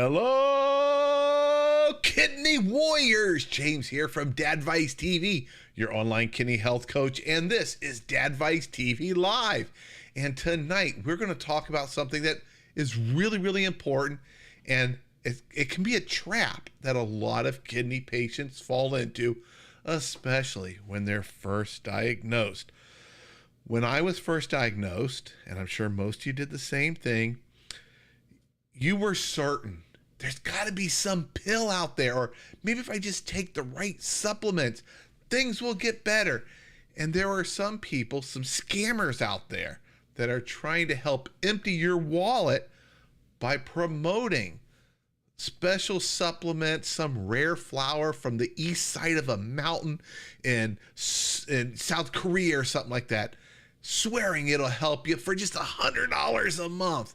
Hello, Kidney Warriors. James here from Dadvice TV, your online kidney health coach, and this is Dadvice TV Live. And tonight we're going to talk about something that is really, really important, and it can be a trap that a lot of kidney patients fall into, especially when they're first diagnosed. When I was first diagnosed, and I'm sure most of you did the same thing, you were certain there's got to be some pill out there, or maybe if I just take the right supplements, things will get better. And there are some people, some scammers out there that are trying to help empty your wallet by promoting special supplements, some rare flower from the east side of a mountain in South Korea or something like that, swearing it'll help you for just $100 a month.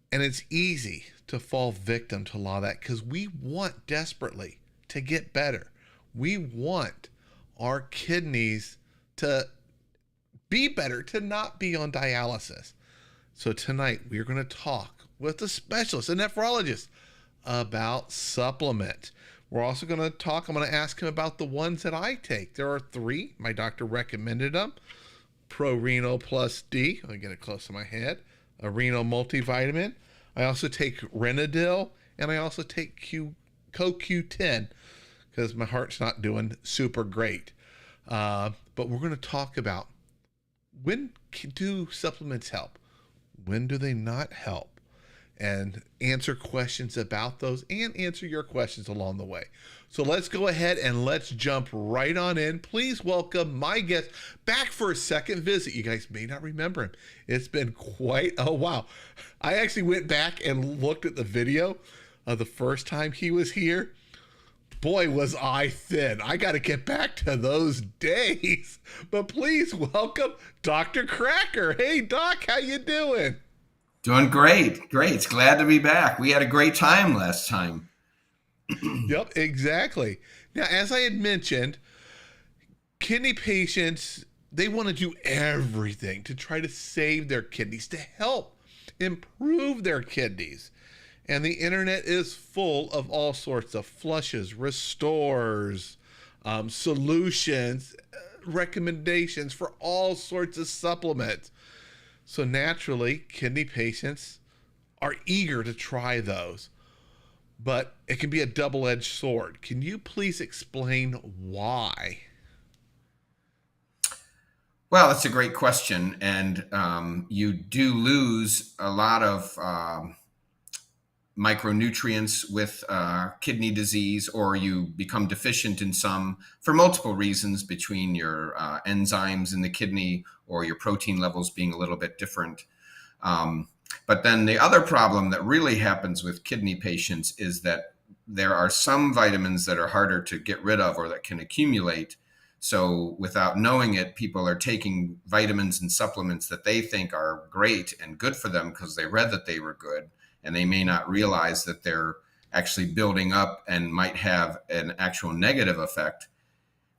And it's easy to fall victim to a lot of that because we want desperately to get better. We want our kidneys to be better, to not be on dialysis. So tonight we're going to talk with a specialist, a nephrologist, about supplements. We're also going to talk, I'm going to ask him about the ones that I take. There are 3. My doctor recommended them. ProRenal+D. Let me get it close to my head. A renal multivitamin. I also take Renadil, and I also take CoQ10 because my heart's not doing super great. But we're going to talk about when do supplements help? When do they not help? And answer questions about those and answer your questions along the way. So let's go ahead and let's jump right on in. Please welcome my guest back for a second visit. You guys may not remember him. It's been quite a while. I actually went back and looked at the video of the first time he was here. Boy, was I thin. I got to get back to those days. But please welcome Dr. Kracker. Hey, Doc, how you doing? Doing great. Great. Glad to be back. We had a great time last time. Yep, exactly. Now, as I had mentioned, kidney patients, they want to do everything to try to save their kidneys, to help improve their kidneys. And the internet is full of all sorts of flushes, restores, solutions, recommendations for all sorts of supplements. So naturally, kidney patients are eager to try those, but it can be a double-edged sword. Can you please explain why? Well, that's a great question. And you do lose a lot of micronutrients with kidney disease, or you become deficient in some for multiple reasons between your enzymes in the kidney or your protein levels being a little bit different. But then the other problem that really happens with kidney patients is that there are some vitamins that are harder to get rid of or that can accumulate. So without knowing it, people are taking vitamins and supplements that they think are great and good for them because they read that they were good. And they may not realize that they're actually building up and might have an actual negative effect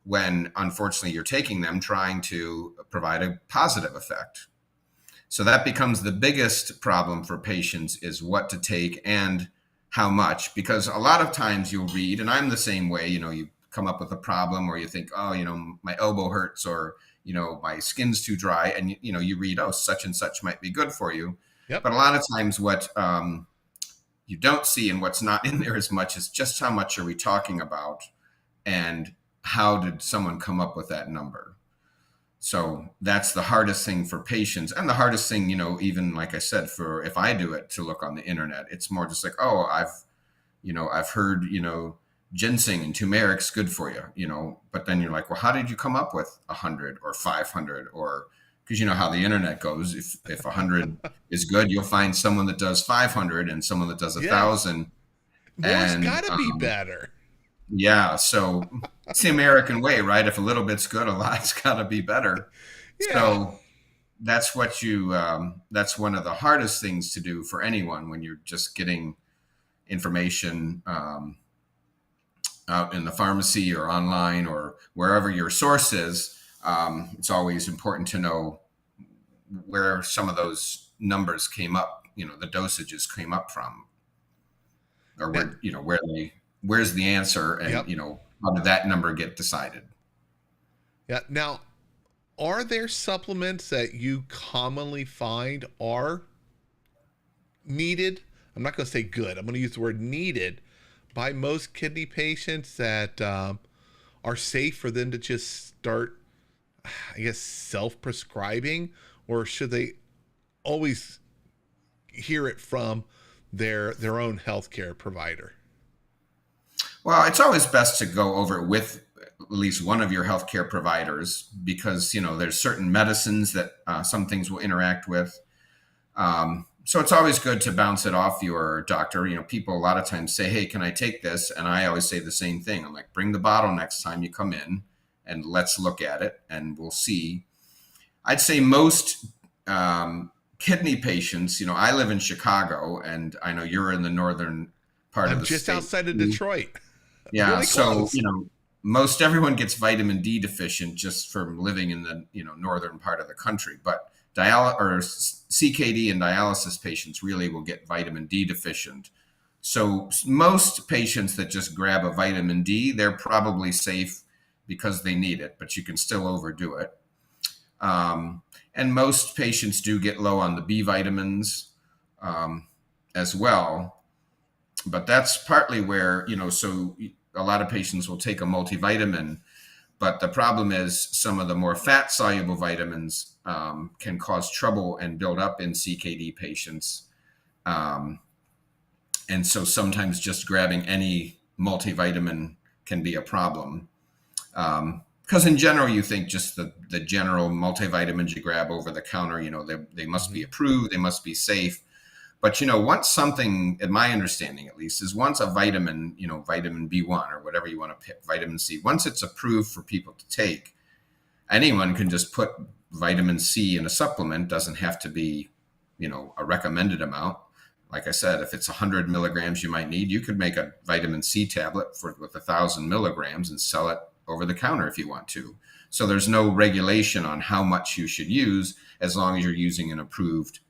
when, unfortunately, you're taking them trying to provide a positive effect. So that becomes the biggest problem for patients, is what to take and how much. Because a lot of times you'll read, and I'm the same way, you come up with a problem or you think, oh, my elbow hurts, or, my skin's too dry. And, you read, oh, such and such might be good for you. Yep. But a lot of times what you don't see and what's not in there as much is just how much are we talking about and how did someone come up with that number? So that's the hardest thing for patients, and the hardest thing, even like I said, for if I do it, to look on the internet. It's more just like, oh, I've heard, ginseng and turmeric's good for you, but then you're like, well, how did you come up with 100 or 500? Or because you know how the internet goes. If 100 is good, you'll find someone that does 500 and someone that does 1,000. More's got to be better. Yeah, so it's the American way, right? If a little bit's good, a lot's got to be better. Yeah. So that's what that's one of the hardest things to do for anyone when you're just getting information out in the pharmacy or online or wherever your source is. It's always important to know where some of those numbers came up, the dosages came up from. or Now, where's the answer, and yep. how did that number get decided? Yeah. Now, are there supplements that you commonly find are needed? I'm not going to say good. I'm going to use the word needed by most kidney patients that are safe for them to just start, I guess, self-prescribing, or should they always hear it from their own healthcare provider? Well, it's always best to go over it with at least one of your healthcare providers, because there's certain medicines that some things will interact with. So it's always good to bounce it off your doctor. People a lot of times say, "Hey, can I take this?" And I always say the same thing. I'm like, "Bring the bottle next time you come in, and let's look at it, and we'll see." I'd say most kidney patients. I live in Chicago, and I know you're in the northern part of I'm the just state. outside of Detroit. Yeah, Really so close. most everyone gets vitamin D deficient just from living in the northern part of the country. But CKD and dialysis patients really will get vitamin D deficient. So most patients that just grab a vitamin D, they're probably safe because they need it, but you can still overdo it. And most patients do get low on the B vitamins as well. But that's partly where, so a lot of patients will take a multivitamin, but the problem is some of the more fat soluble vitamins can cause trouble and build up in CKD patients. And so sometimes just grabbing any multivitamin can be a problem. Because in general, you think just the general multivitamins you grab over the counter, they must be Mhm. approved, they must be safe. But once something, in my understanding at least, is once a vitamin, vitamin B1 or whatever you want to pick, vitamin C, once it's approved for people to take, anyone can just put vitamin C in a supplement. Doesn't have to be, a recommended amount. Like I said, if it's 100 milligrams you might need, you could make a vitamin C tablet with 1,000 milligrams and sell it over the counter if you want to. So there's no regulation on how much you should use, as long as you're using an approved,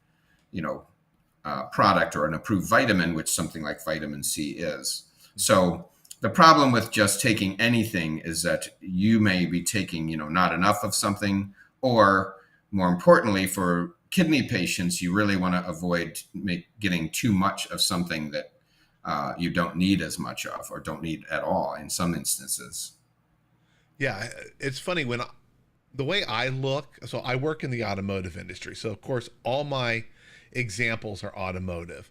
product or an approved vitamin, which something like vitamin C is. So the problem with just taking anything is that you may be taking, not enough of something, or more importantly, for kidney patients, you really want to avoid getting too much of something that you don't need as much of, or don't need at all in some instances. Yeah, it's funny the way I look. So I work in the automotive industry, so of course all my examples are automotive.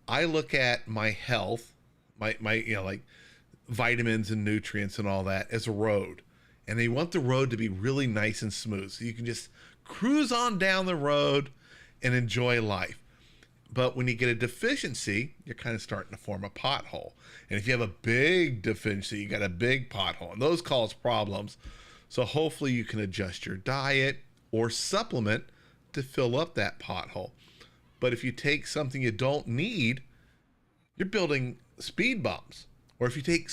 I look at my health, my like vitamins and nutrients and all that as a road, and they want the road to be really nice and smooth, so you can just cruise on down the road and enjoy life. But when you get a deficiency, you're kind of starting to form a pothole. And if you have a big deficiency, you got a big pothole. And those cause problems. So hopefully you can adjust your diet or supplement to fill up that pothole. But if you take something you don't need, you're building speed bumps. Or if you take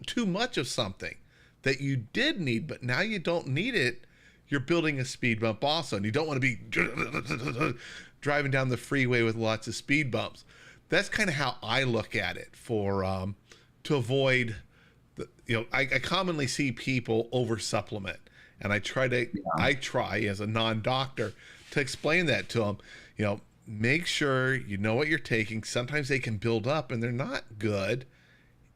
too much of something that you did need, but now you don't need it, you're building a speed bump also. And you don't want to be driving down the freeway with lots of speed bumps. That's kind of how I look at it to avoid I commonly see people over supplement, and I try as a non-doctor to explain that to them. Make sure you know what you're taking. Sometimes they can build up and they're not good,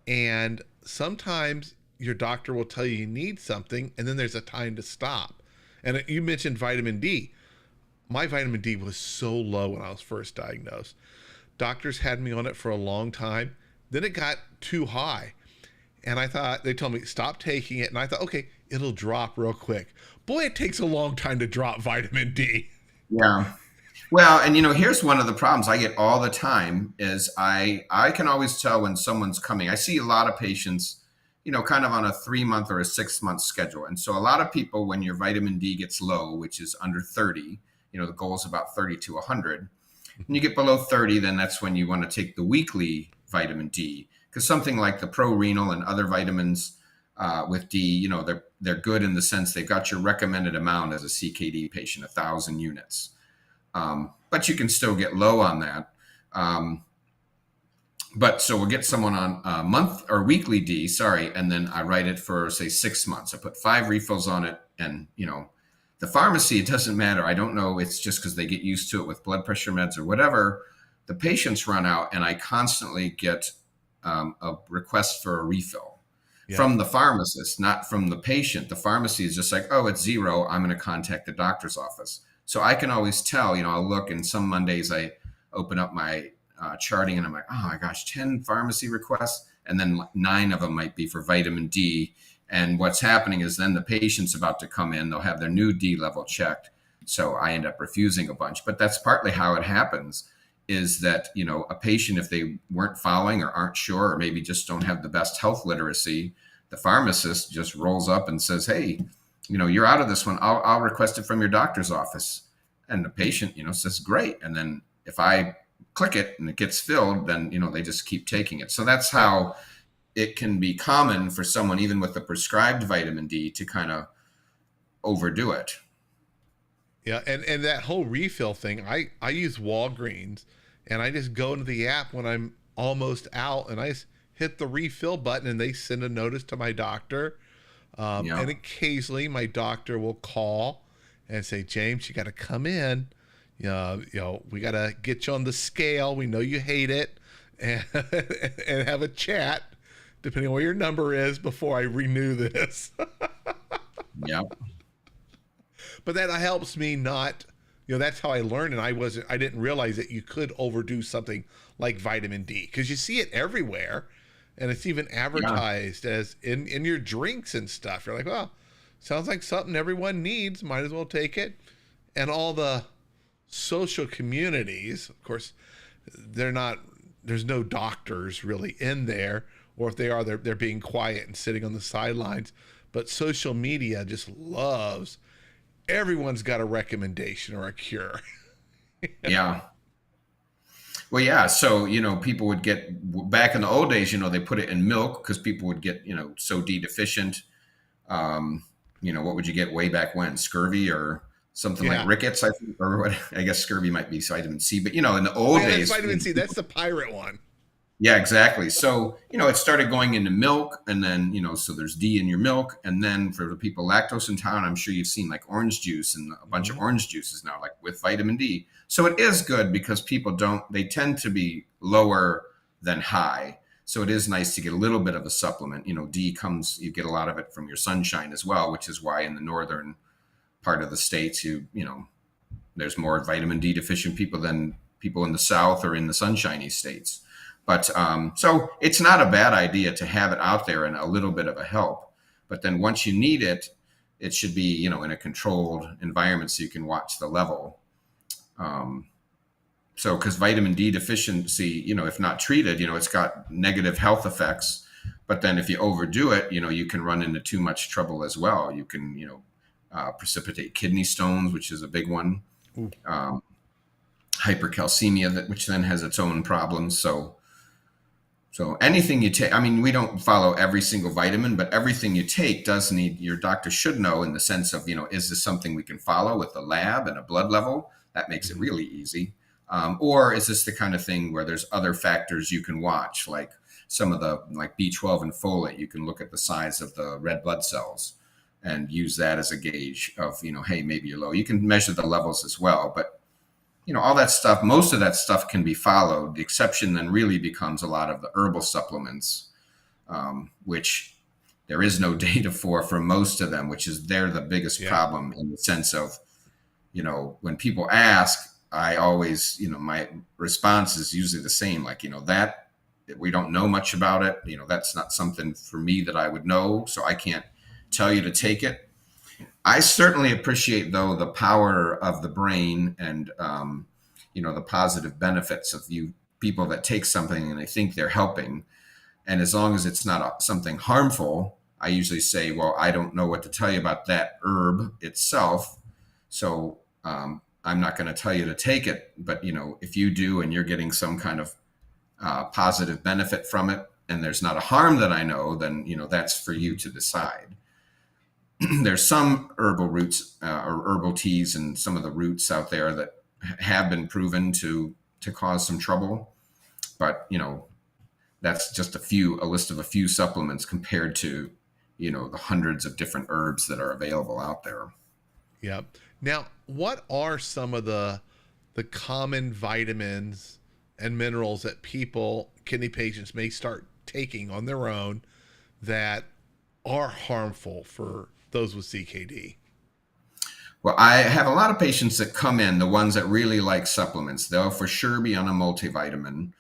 and sometimes your doctor will tell you need something, and then there's a time to stop. And you mentioned vitamin D. My vitamin D was so low when I was first diagnosed. Doctors had me on it for a long time. Then it got too high. And they told me, stop taking it. And I thought, okay, it'll drop real quick. Boy, it takes a long time to drop vitamin D. Yeah. Well, and here's one of the problems I get all the time is I can always tell when someone's coming. I see a lot of patients, kind of on a 3-month or a 6-month schedule. And so a lot of people, when your vitamin D gets low, which is under 30, the goal is about 30 to 100. And you get below 30, then that's when you want to take the weekly vitamin D, because something like the ProRenal and other vitamins with D, they're good in the sense they've got your recommended amount as a CKD patient, 1,000 units. But you can still get low on that. But so we'll get someone on a month or weekly D, sorry, and then I write it for say 6 months. I put 5 refills on it, and the pharmacy, it doesn't matter. I don't know. It's just because they get used to it with blood pressure meds or whatever. The patients run out, and I constantly get a request for a refill Yeah. from the pharmacist, not from the patient. The pharmacy is just like, oh, it's zero. I'm going to contact the doctor's office. So I can always tell, I'll look, and some Mondays I open up my charting and I'm like, oh my gosh, 10 pharmacy requests. And then 9 of them might be for vitamin D. And what's happening is then the patient's about to come in, they'll have their new D level checked. So I end up refusing a bunch. But that's partly how it happens, is that, a patient, if they weren't following or aren't sure, or maybe just don't have the best health literacy, the pharmacist just rolls up and says, hey, you're out of this one. I'll request it from your doctor's office. And the patient, says, great. And then if I click it and it gets filled, then, they just keep taking it. So that's how it can be common for someone, even with the prescribed vitamin D, to kind of overdo it. Yeah, and that whole refill thing, I use Walgreens, and I just go into the app when I'm almost out, and I just hit the refill button, and they send a notice to my doctor. Yeah. And occasionally, my doctor will call and say, James, you got to come in. We got to get you on the scale. We know you hate it, and and have a chat, depending on what your number is, before I renew this. Yeah. But that helps me not, that's how I learned. And I didn't realize that you could overdo something like vitamin D, because you see it everywhere, and it's even advertised as in your drinks and stuff. You're like, well, sounds like something everyone needs. Might as well take it. And all the social communities, of course, there's no doctors really in there, or if they are, they're being quiet and sitting on the sidelines. But social media just loves, everyone's got a recommendation or a cure. Yeah. Well, yeah. So, people would get, back in the old days, they put it in milk because people would get, so D deficient. What would you get way back when? Scurvy or something like rickets, I think, or what? I guess scurvy might be vitamin C, but, in the old days. That's vitamin C. That's the pirate one. Yeah, exactly. So, it started going into milk, and then, so there's D in your milk. And then for the people lactose intolerant, I'm sure you've seen like orange juice and a bunch of orange juices now, like with vitamin D. So it is good because people they tend to be lower than high. So it is nice to get a little bit of a supplement. D you get a lot of it from your sunshine as well, which is why in the northern part of the States, there's more vitamin D deficient people than people in the South or in the sunshiny states. But so it's not a bad idea to have it out there and a little bit of a help. But then once you need it, it should be, in a controlled environment so you can watch the level. So because vitamin D deficiency, if not treated, it's got negative health effects. But then if you overdo it, you can run into too much trouble as well. You can, precipitate kidney stones, which is a big one. Hypercalcemia, which then has its own problems. So anything you take, we don't follow every single vitamin, but everything you take does need, your doctor should know, in the sense of, is this something we can follow with a lab and a blood level? That makes it really easy. Or is this the kind of thing where there's other factors you can watch, like some of the, like B12 and folate, you can look at the size of the red blood cells and use that as a gauge of, hey, maybe you're low. You can measure the levels as well, but all that stuff, most of that stuff can be followed. The exception then really becomes a lot of the herbal supplements, which there is no data for most of them, which is they're the biggest problem, in the sense of, when people ask, I always, my response is usually the same, like, that we don't know much about it. That's not something for me that I would know, so I can't tell you to take it. I certainly appreciate, though, the power of the brain and, the positive benefits of people that take something and they think they're helping. And as long as it's not something harmful, I usually say, well, I don't know what to tell you about that herb itself. So I'm not going to tell you to take it. But, if you do and you're getting some kind of positive benefit from it, and there's not a harm that I know, then, that's for you to decide. There's some herbal roots or herbal teas and some of the roots out there that have been proven to cause some trouble. But, that's just a list of a few supplements compared to, the hundreds of different herbs that are available out there. Yep. Now, what are some of the common vitamins and minerals that kidney patients may start taking on their own that are harmful for those with CKD? Well, I have a lot of patients that come in, the ones that really like supplements. They'll for sure be on a multivitamin.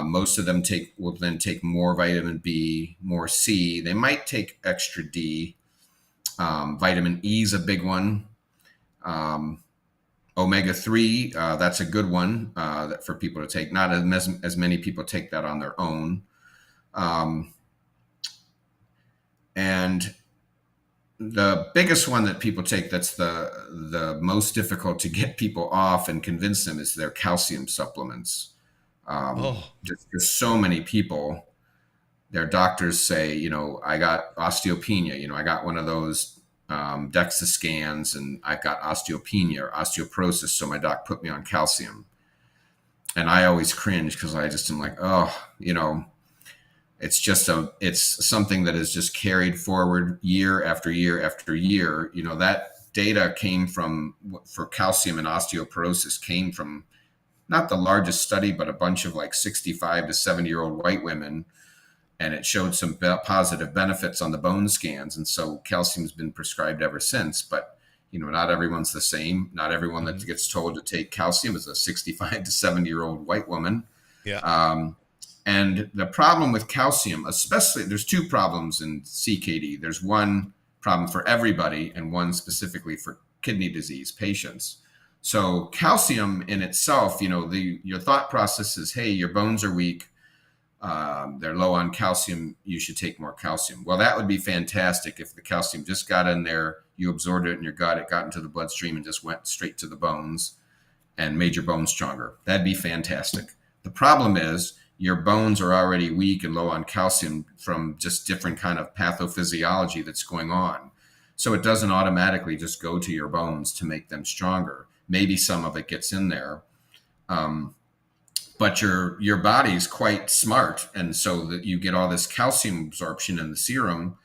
Most of them will then take more vitamin B, more C. They might take extra D. Vitamin E is a big one. Omega-3, that's a good one for people to take. Not as many people take that on their own. And the biggest one that people take that's the most difficult to get people off and convince them is their calcium supplements. Just so many people, their doctors say, I got osteopenia, I got one of those DEXA scans and I've got osteopenia or osteoporosis, so my doc put me on calcium. And I always cringe because I just am like, it's something that is just carried forward year after year after year. That data for calcium and osteoporosis came from not the largest study, but a bunch of like 65 to 70-year-old white women. And it showed some positive benefits on the bone scans. And so calcium's been prescribed ever since. But, not everyone's the same. Not everyone that gets told to take calcium is a 65 to 70-year-old white woman. Yeah. And the problem with calcium, especially, there's two problems in CKD. There's one problem for everybody and one specifically for kidney disease patients. So calcium in itself, your thought process is, hey, your bones are weak. They're low on calcium. You should take more calcium. Well, that would be fantastic if the calcium just got in there, you absorbed it in your gut, it got into the bloodstream and just went straight to the bones and made your bones stronger. That'd be fantastic. The problem is your bones are already weak and low on calcium from just different kind of pathophysiology that's going on. So it doesn't automatically just go to your bones to make them stronger. Maybe some of it gets in there. But your body's quite smart, and so that you get all this calcium absorption in the serum,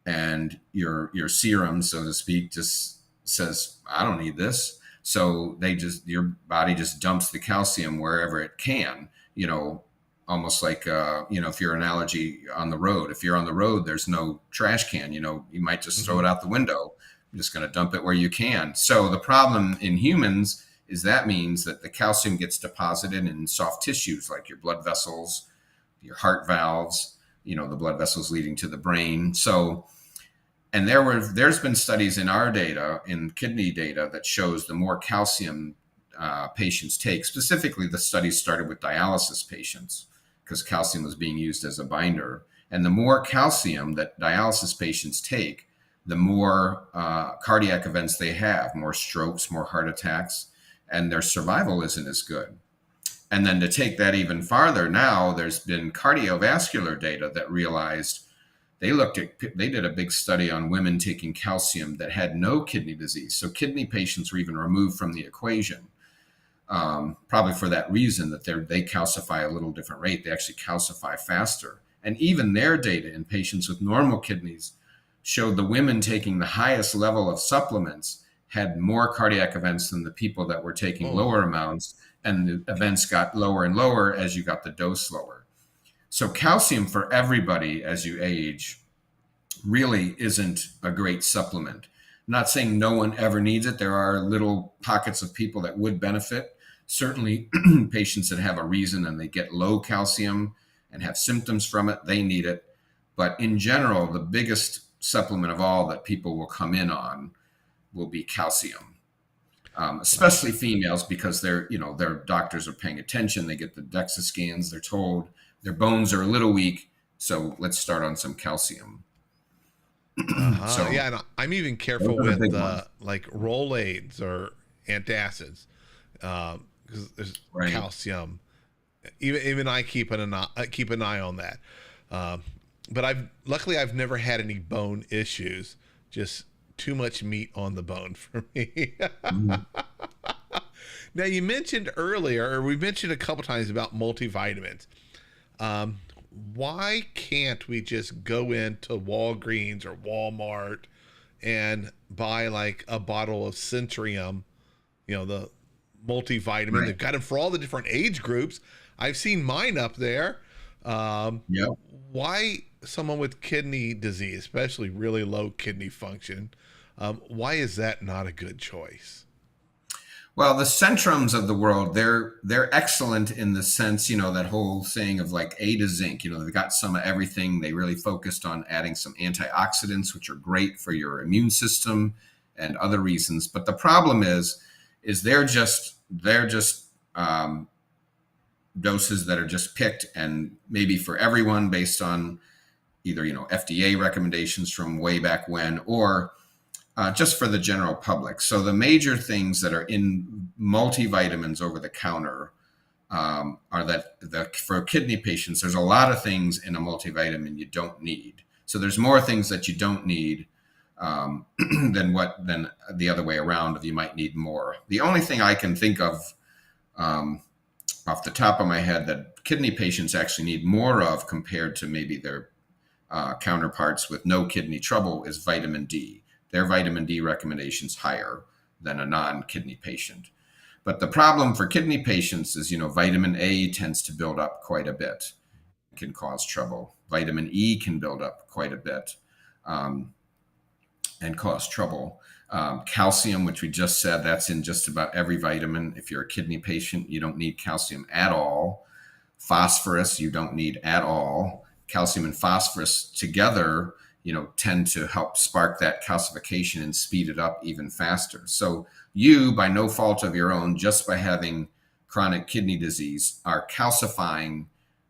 and your serum, so to speak, just says, I don't need this. So your body just dumps the calcium wherever it can, almost like, if you're an analogy on the road, if you're on the road, there's no trash can, you might just throw it out the window. I'm just going to dump it where you can. So the problem in humans is that means that the calcium gets deposited in soft tissues like your blood vessels, your heart valves, the blood vessels leading to the brain. So, and there's been studies in our data, in kidney data, that shows the more calcium patients take, specifically the studies started with dialysis patients because calcium was being used as a binder. And the more calcium that dialysis patients take, the more cardiac events they have, more strokes, more heart attacks, and their survival isn't as good. And then to take that even farther, now there's been cardiovascular data that realized they did a big study on women taking calcium that had no kidney disease. So kidney patients were even removed from the equation, probably for that reason that they calcify a little different rate. They actually calcify faster. And even their data in patients with normal kidneys showed the women taking the highest level of supplements had more cardiac events than the people that were taking lower amounts, and the events got lower and lower as you got the dose lower. So calcium for everybody as you age really isn't a great supplement. I'm not saying no one ever needs it. There are little pockets of people that would benefit. Certainly patients that have a reason and they get low calcium and have symptoms from it, they need it. But in general, the biggest supplement of all that people will come in on will be calcium, especially females, because their doctors are paying attention. They get the DEXA scans. They're told their bones are a little weak, so let's start on some calcium. Yeah, and I'm even careful with like Rolaids or antacids because there's calcium. Even I keep an eye on that. But luckily I've never had any bone issues. Just too much meat on the bone for me. Now you mentioned earlier, or we mentioned a couple times about multivitamins. why can't we just go into Walgreens or Walmart and buy like a bottle of Centrium, the multivitamin? Right. They've got them for all the different age groups. I've seen mine up there. Um, Yeah. why someone with kidney disease, especially really low kidney function, why is that not a good choice? Well, the Centrums of the world, they're excellent in the sense, that whole saying of like A to zinc. They've got some of everything. They really focused on adding some antioxidants, which are great for your immune system and other reasons. But the problem is they're just doses that are just picked and maybe for everyone based on either FDA recommendations from way back when or just for the general public. So the major things that are in multivitamins over the counter are that for kidney patients, there's a lot of things in a multivitamin you don't need. So there's more things that you don't need than the other way around. If you might need more. The only thing I can think of um, off the top of my head that kidney patients actually need more of compared to maybe their counterparts with no kidney trouble is vitamin D. Their vitamin D recommendations higher than a non-kidney patient. But the problem for kidney patients is, vitamin A tends to build up quite a bit, can cause trouble. Vitamin E can build up quite a bit um, and cause trouble. Calcium, which we just said, that's in just about every vitamin. If you're a kidney patient, you don't need calcium at all. Phosphorus, you don't need at all. Calcium and phosphorus together, tend to help spark that calcification and speed it up even faster. So you, by no fault of your own, just by having chronic kidney disease, are calcifying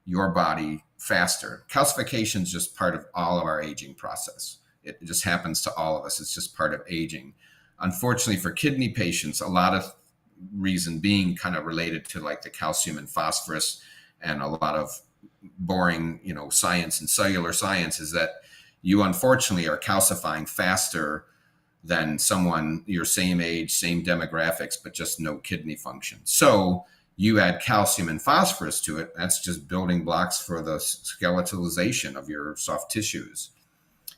your body faster. Calcification is just part of all of our aging process. It just happens to all of us. It's just part of aging. Unfortunately, for kidney patients, a lot of reason being kind of related to like the calcium and phosphorus and a lot of boring, science and cellular science is that you unfortunately are calcifying faster than someone your same age, same demographics, but just no kidney function. So you add calcium and phosphorus to it. That's just building blocks for the skeletalization of your soft tissues.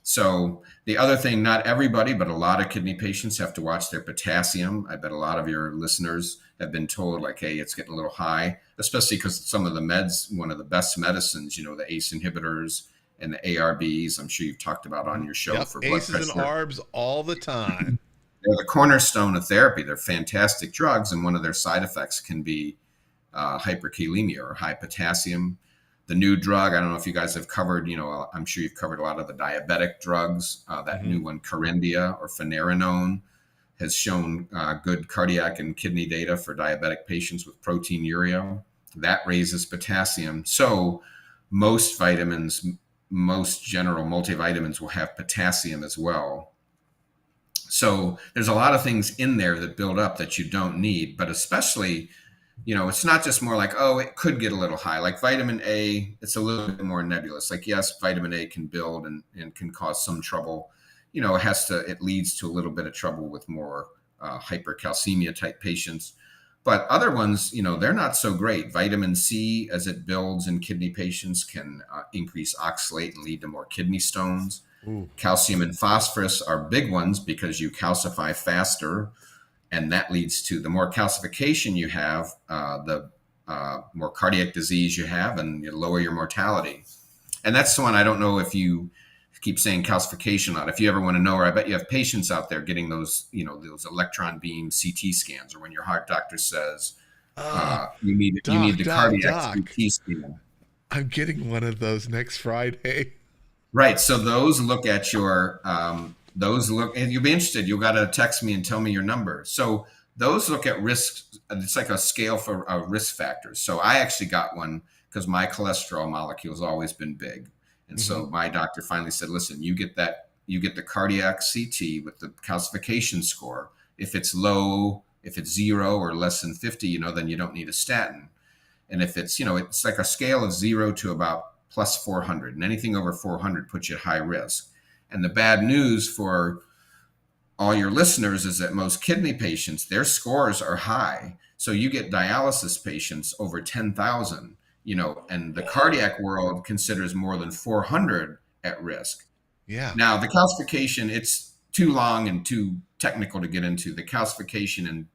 So the other thing, not everybody, but a lot of kidney patients have to watch their potassium. I bet a lot of your listeners have been told like, hey, it's getting a little high, especially because some of the meds, one of the best medicines, the ACE inhibitors and the ARBs, I'm sure you've talked about on your show Yep, for blood aces and pressure. arbs all the time. They're the cornerstone of therapy. They're fantastic drugs. And one of their side effects can be hyperkalemia or high potassium. The new drug, I don't know if you guys have covered, I'm sure you've covered a lot of the diabetic drugs. That new one, Corindia or finerenone, has shown good cardiac and kidney data for diabetic patients with proteinuria. That raises potassium. So most vitamins, most general multivitamins will have potassium as well. So there's a lot of things in there that build up that you don't need, but especially it's not just more like, oh, it could get a little high. Like vitamin A, it's a little bit more nebulous. Like, yes, vitamin A can build and can cause some trouble. It leads to a little bit of trouble with more hypercalcemia type patients. But other ones, they're not so great. Vitamin C, as it builds in kidney patients, can increase oxalate and lead to more kidney stones. Ooh. Calcium and phosphorus are big ones because you calcify faster. And that leads to the more calcification you have, the more cardiac disease you have, and you lower your mortality. And that's the one I don't know if you keep saying calcification a lot. If you ever want to know, or I bet you have patients out there getting those, those electron beam CT scans, or when your heart doctor says you need the cardiac CT scan. I'm getting one of those next Friday. Right. So those look at your and you'll be interested. You'll got to text me and tell me your number. So those look at risks. It's like a scale for risk factors. So I actually got one because my cholesterol molecule has always been big. And so my doctor finally said, listen, you get the cardiac CT with the calcification score. If it's low, if it's 0 or less than 50, then you don't need a statin. And if it's, it's like a scale of 0 to about plus 400, and anything over 400 puts you at high risk. And the bad news for all your listeners is that most kidney patients, their scores are high. So you get dialysis patients over 10,000 and the cardiac world considers more than 400 at risk. Yeah. Now, the calcification, it's too long and too technical to get into. The calcification in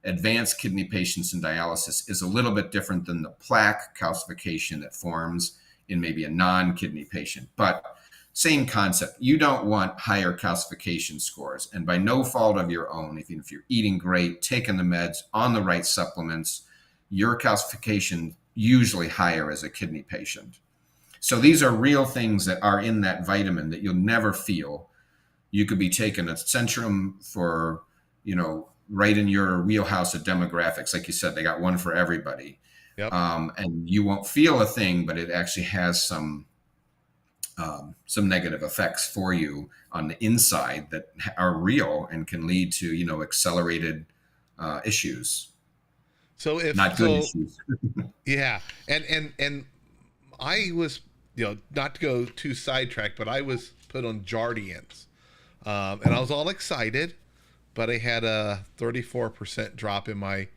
advanced kidney patients in dialysis is a little bit different than the plaque calcification that forms in maybe a non-kidney patient. But same concept. You don't want higher calcification scores. And by no fault of your own, even if you're eating great, taking the meds, on the right supplements, your calcification usually higher as a kidney patient. So these are real things that are in that vitamin that you'll never feel. You could be taking a Centrum for, right in your wheelhouse of demographics. Like you said, they got one for everybody. Yep. And you won't feel a thing, but it actually has some negative effects for you on the inside that are real and can lead to, accelerated issues. So if Not good issues. Yeah. And I was, not to go too sidetracked, but I was put on Jardiance. And I was all excited, but I had a 34% drop in my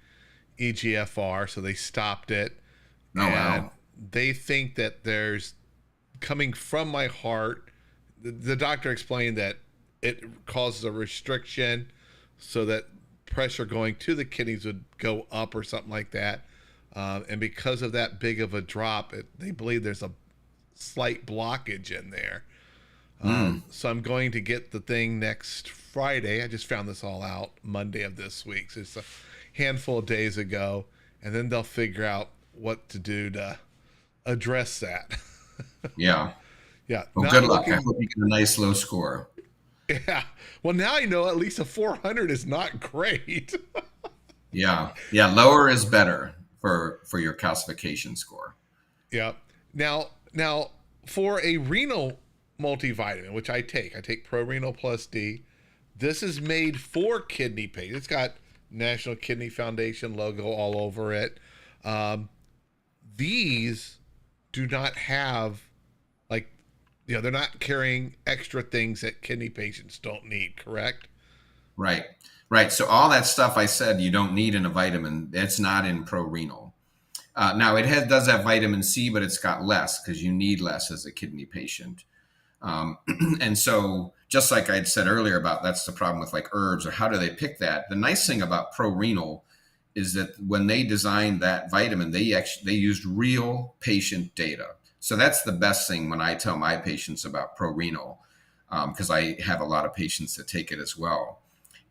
EGFR, so they stopped it. Oh, and wow. they think that there's coming from my heart. The doctor explained that it causes a restriction so that pressure going to the kidneys would go up or something like that. And because of that big of a drop, they believe there's a slight blockage in there. So I'm going to get the thing next Friday. I just found this all out Monday of this week. So it's a handful of days ago. And then they'll figure out what to do to address that. Yeah. Yeah. Well, good luck. I hope you get a nice low score. Yeah. Well, now I know at least a 400 is not great. Yeah. Yeah. Lower is better for your calcification score. Yeah. Now for a renal multivitamin, which I take ProRenal+D. This is made for kidney patients. It's got National Kidney Foundation logo all over it. These do not have, they're not carrying extra things that kidney patients don't need, correct? Right. Right. So all that stuff I said you don't need in a vitamin, it's not in ProRenal. Now it does have vitamin C, but it's got less because you need less as a kidney patient. And so just like I'd said earlier about that's the problem with like herbs or how do they pick that? The nice thing about ProRenal is that when they designed that vitamin, they used real patient data. So that's the best thing when I tell my patients about ProRenal, because I have a lot of patients that take it as well.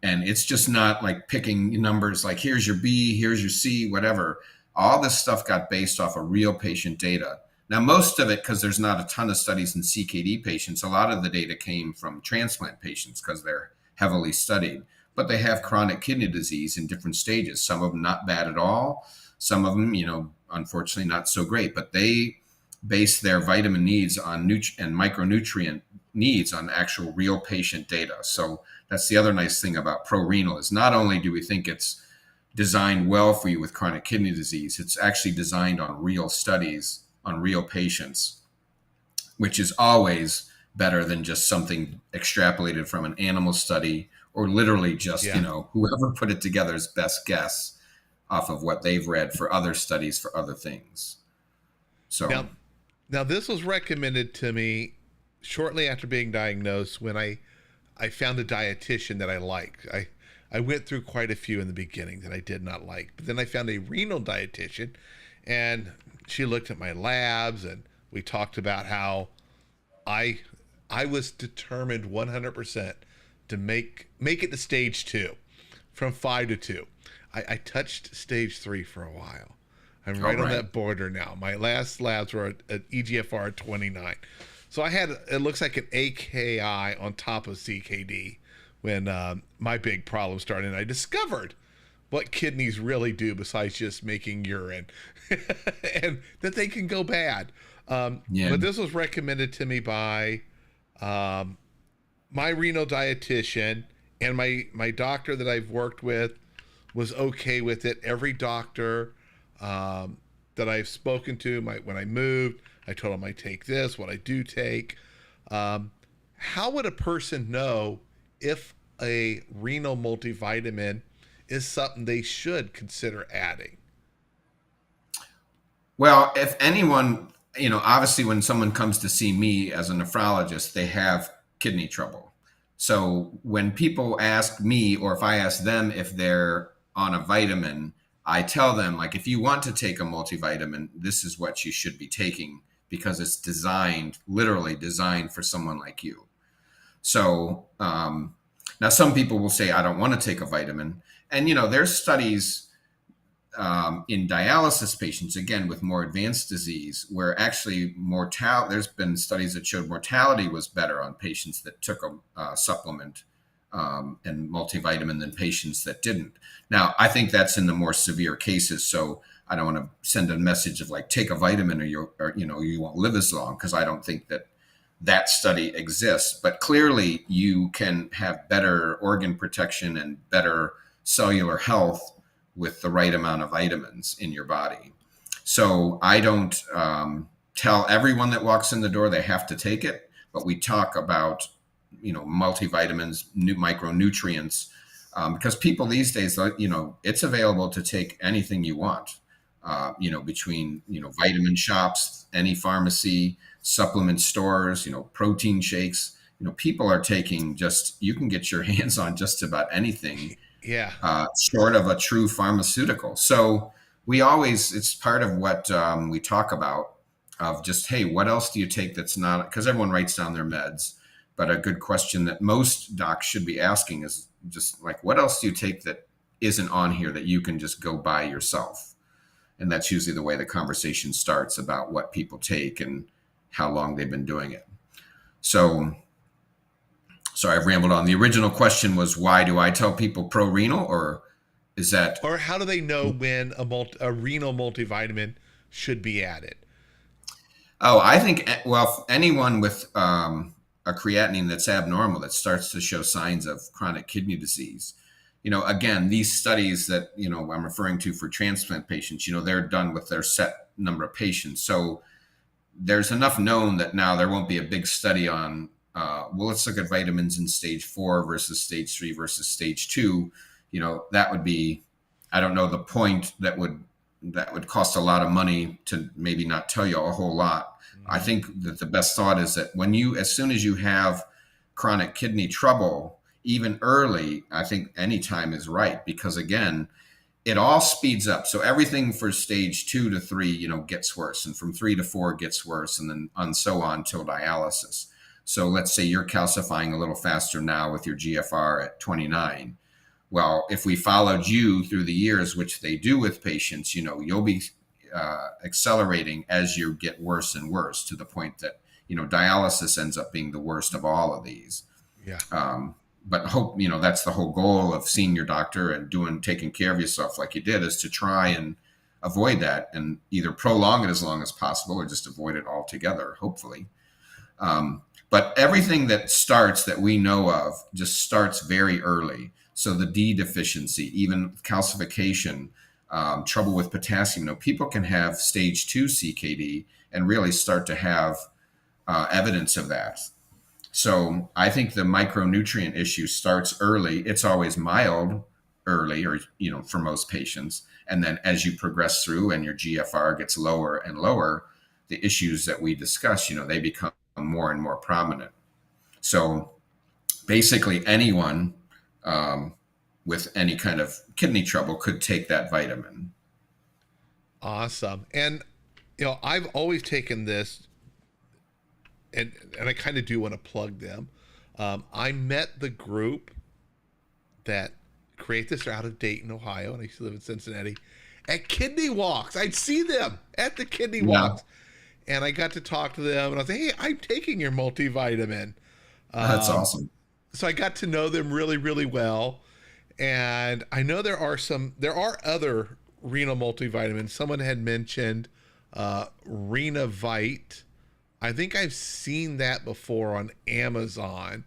And it's just not like picking numbers like here's your B, here's your C, whatever. All this stuff got based off of real patient data. Now, most of it, because there's not a ton of studies in CKD patients, a lot of the data came from transplant patients because they're heavily studied. But they have chronic kidney disease in different stages. Some of them not bad at all. Some of them, unfortunately not so great. But they base their vitamin needs on and micronutrient needs on actual real patient data. So that's the other nice thing about ProRenal is not only do we think it's designed well for you with chronic kidney disease, it's actually designed on real studies on real patients, which is always better than just something extrapolated from an animal study or literally just, whoever put it together's best guess off of what they've read for other studies for other things. So now this was recommended to me shortly after being diagnosed when I found a dietitian that I liked. I went through quite a few in the beginning that I did not like, but then I found a renal dietitian and she looked at my labs and we talked about how I was determined 100% to make it to stage 2 from 5 to 2. I touched stage 3 for a while. I'm right on that border now. My last labs were at EGFR at 29. So I had, it looks like an AKI on top of CKD when my big problem started. And I discovered what kidneys really do besides just making urine and that they can go bad. But this was recommended to me by my renal dietitian, and my doctor that I've worked with was okay with it. Every doctor that I've spoken to, when I moved, I told them I take this, what I do take. How would a person know if a renal multivitamin is something they should consider adding? Well, if anyone, obviously when someone comes to see me as a nephrologist, they have kidney trouble. So when people ask me, or if I ask them if they're on a vitamin, I tell them, like, if you want to take a multivitamin, this is what you should be taking because it's designed, literally designed for someone like you. So now some people will say, I don't want to take a vitamin. And, there's studies in dialysis patients, again, with more advanced disease, where actually there's been studies that showed mortality was better on patients that took a supplement and multivitamin than patients that didn't. Now, I think that's in the more severe cases. So I don't want to send a message of like, take a vitamin or you won't live as long, because I don't think that study exists. But clearly you can have better organ protection and better cellular health with the right amount of vitamins in your body. So I don't tell everyone that walks in the door they have to take it, but we talk about, multivitamins, new micronutrients, because people these days, it's available to take anything you want, between, vitamin shops, any pharmacy, supplement stores, protein shakes, people are taking you can get your hands on just about anything Yeah. short of a true pharmaceutical. So it's part of what we talk about of just, hey, what else do you take that's not, because everyone writes down their meds, but a good question that most docs should be asking is just like, what else do you take that isn't on here that you can just go buy yourself? And that's usually the way the conversation starts about what people take and how long they've been doing it. So sorry, I've rambled on. The original question was, why do I tell people ProRenal, or is that? Or how do they know when a renal multivitamin should be added? Oh, I think, well, anyone with a creatinine that's abnormal, that starts to show signs of chronic kidney disease, again, these studies that, I'm referring to for transplant patients, they're done with their set number of patients. So there's enough known that now there won't be a big study on, well, let's look at vitamins in stage 4 versus stage 3 versus stage 2. That would be, I don't know, the point that would cost a lot of money to maybe not tell you a whole lot. I think that the best thought is that as soon as you have chronic kidney trouble, even early, I think any time is right, because again, it all speeds up. So everything for stage 2 to 3, gets worse, and from 3 to 4 gets worse, and then on so on till dialysis. So let's say you're calcifying a little faster now with your GFR at 29. Well, if we followed you through the years, which they do with patients, you'll be accelerating as you get worse and worse, to the point that, dialysis ends up being the worst of all of these. Yeah. But hope, that's the whole goal of seeing your doctor and taking care of yourself like you did, is to try and avoid that and either prolong it as long as possible or just avoid it altogether, hopefully. But everything that we know of just starts very early. So the D deficiency, even calcification, trouble with potassium, people can have stage 2 CKD and really start to have evidence of that. So I think the micronutrient issue starts early. It's always mild early, or, for most patients. And then as you progress through and your GFR gets lower and lower, the issues that we discuss, they become more and more prominent. So basically anyone with any kind of kidney trouble could take that vitamin. Awesome. And I've always taken this, and I kind of do want to plug them. I met the group that create this out of Dayton, Ohio, and I used to live in Cincinnati, at kidney walks. I'd see them at the kidney walks, and I got to talk to them, and I was like, hey, I'm taking your multivitamin. That's awesome. So I got to know them really, really well. And I know there are other renal multivitamins. Someone had mentioned Renavite. I think I've seen that before on Amazon.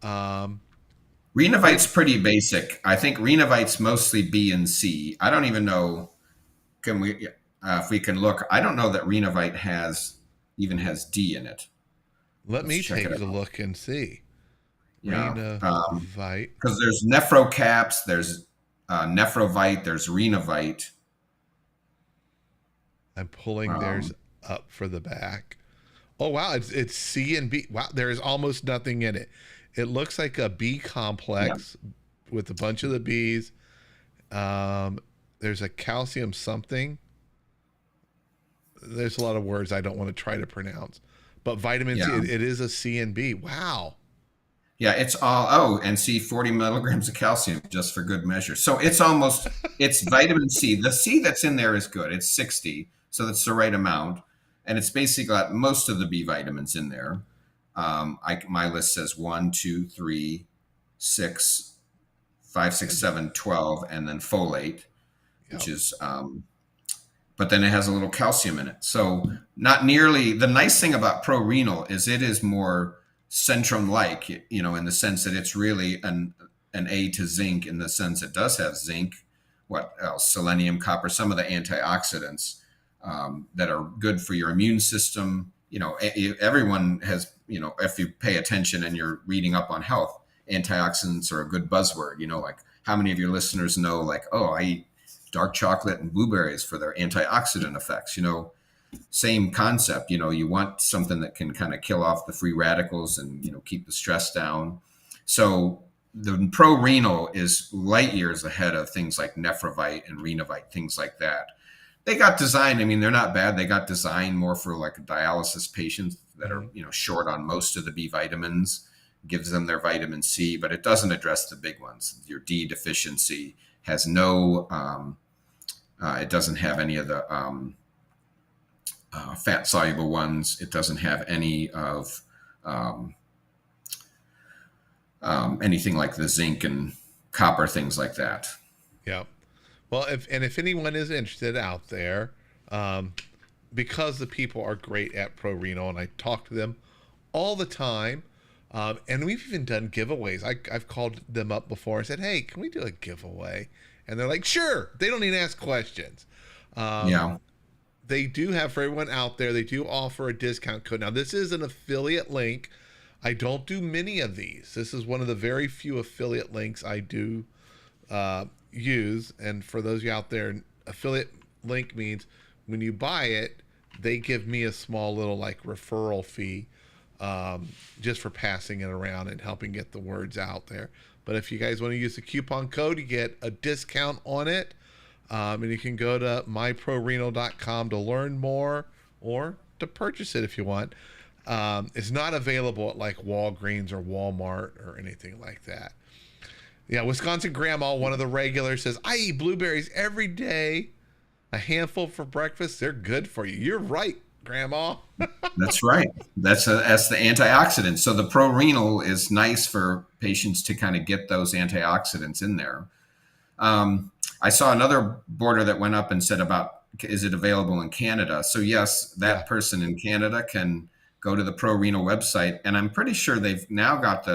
Renavite's pretty basic. I think Renavite's mostly B and C. I don't even know. If we can look, I don't know that Renavite even has D in it. Let me take a look and see. Yeah, Renavite. Because there's Nephrocaps, there's Nephrovite, there's Renavite. I'm pulling theirs Um, up for the back. Oh wow, it's C and B. Wow, there is almost nothing in it. It looks like a B yeah, complex with a bunch of the Bs. Um, there's a calcium something. There's a lot of words I don't want to try to pronounce, but vitamin C. yeah. It is a C and B. Wow. Yeah, it's all, oh, and see, 40 milligrams of calcium just for good measure. So it's almost, it's vitamin C. The C that's in there is good. It's 60, so that's the right amount. And it's basically got most of the B vitamins in there. My list says 1, 2, 3, 6, 5, 6, 7, 12, and then folate, which Yep. is but then it has a little calcium in it. So not nearly. The nice thing about ProRenal is it is more Centrum like, in the sense that it's really an A to zinc, in the sense it does have zinc, what else? Selenium, copper, some of the antioxidants that are good for your immune system. Everyone has, if you pay attention and you're reading up on health, antioxidants are a good buzzword. Like how many of your listeners know, like, oh, I eat dark chocolate and blueberries for their antioxidant effects. Same concept. You want something that can kind of kill off the free radicals and keep the stress down. So the ProRenal is light years ahead of things like Nephrovite and Renovite, things like that. They got designed. I mean, they're not bad. They got designed more for like dialysis patients that are Mhm. short on most of the B vitamins. Gives them their vitamin C, but it doesn't address the big ones. Your D deficiency has no. It doesn't have any of the fat soluble ones. It doesn't have any of um, anything like the zinc and copper, things like that. Yep. Well, if anyone is interested out there, um, because the people are great at ProRenal, and I talk to them all the time, and we've even done giveaways. I've called them up before and said, "Hey, can we do a giveaway?" And they're like, "Sure." They don't even ask questions. Um, Yeah. they do have, for everyone out there, they do offer a discount code. Now, this is an affiliate link. I don't do many of these. This is one of the very few affiliate links I do use. And for those of you out there, affiliate link means when you buy it, they give me a small little like referral fee, just for passing it around and helping get the words out there. But if you guys want to use the coupon code, you get a discount on it. And you can go to myprorenal.com to learn more or to purchase it if you want. It's not available at like Walgreens or Walmart or anything like that. Yeah, Wisconsin Grandma, one of the regulars, says, I eat blueberries every day, a handful for breakfast. They're good for you. You're right, Grandma. That's right. That's the antioxidants. So the ProRenal is nice for patients to kind of get those antioxidants in there. I saw another border that went up and said about, is it available in Canada? So yes, Yeah. that person in Canada can go to the ProRenal website, and I'm pretty sure they've now got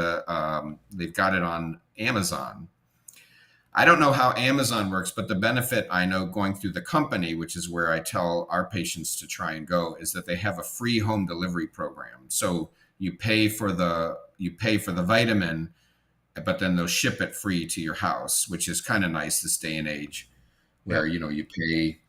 they've got it on Amazon. I don't know how Amazon works, but the benefit I know going through the company, which is where I tell our patients to try and go, is that they have a free home delivery program. So you pay for the vitamin, but then they'll ship it free to your house, which is kind of nice this day and age, where Yep. you pay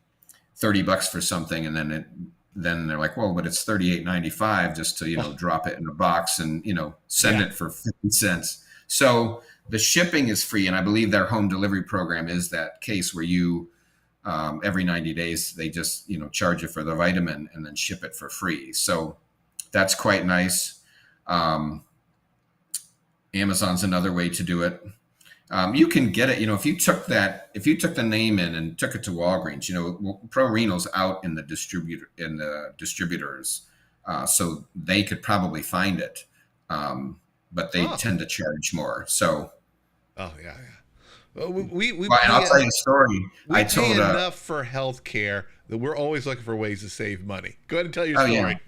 $30 for something, and then they're like, well, but it's $38.95 just to Oh, drop it in a box and send yeah. it for 50 cents. So the shipping is free, and I believe their home delivery program is that case where you every 90 days they just charge you for the vitamin and then ship it for free. So that's quite nice. Um, Amazon's another way to do it. You can get it, if you took the name in and took it to Walgreens, ProRenal's out in the distributors, so they could probably find it, but they Oh. tend to charge more. So, Oh, yeah, yeah. Well, we well, and I'll pay tell you a story. we I pay told, enough for health care that we're always looking for ways to save money. Go ahead and tell your oh yeah, story.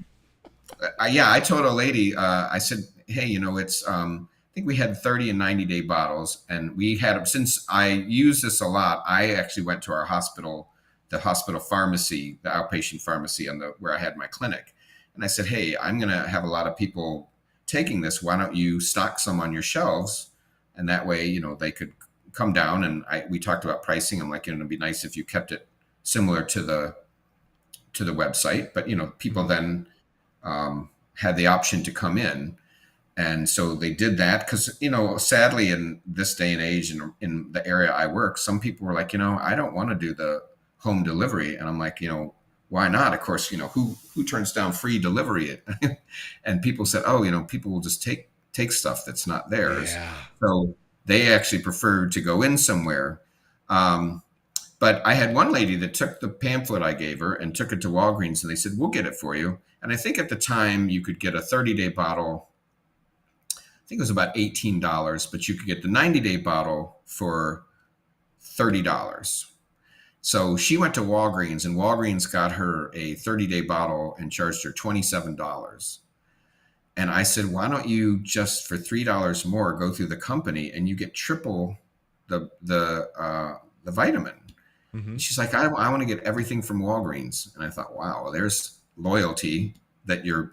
yeah, I told a lady, I said, hey, it's, I think we had 30 and 90-day bottles, and we had, since I use this a lot, I actually went to the hospital pharmacy, the outpatient pharmacy where I had my clinic. And I said, hey, I'm going to have a lot of people taking this. Why don't you stock some on your shelves? And that way, they could come down, and we talked about pricing. I'm like, it'd be nice if you kept it similar to to the website, but people then had the option to come in. And so they did that because, sadly, in this day and age, in the area I work, some people were like, I don't want to do the home delivery. And I'm like, why not? Of course, who turns down free delivery? And people said, oh, people will just take stuff that's not theirs. Yeah. So they actually preferred to go in somewhere. But I had one lady that took the pamphlet I gave her and took it to Walgreens, and they said, we'll get it for you. And I think at the time you could get a 30-day bottle. I think it was about $18, but you could get the 90-day bottle for $30. So she went to Walgreens, and Walgreens got her a 30-day bottle and charged her $27. And I said, why don't you just for $3 more go through the company and you get triple the vitamin? Mm-hmm. She's like, I want to get everything from Walgreens. And I thought, wow, there's loyalty that you're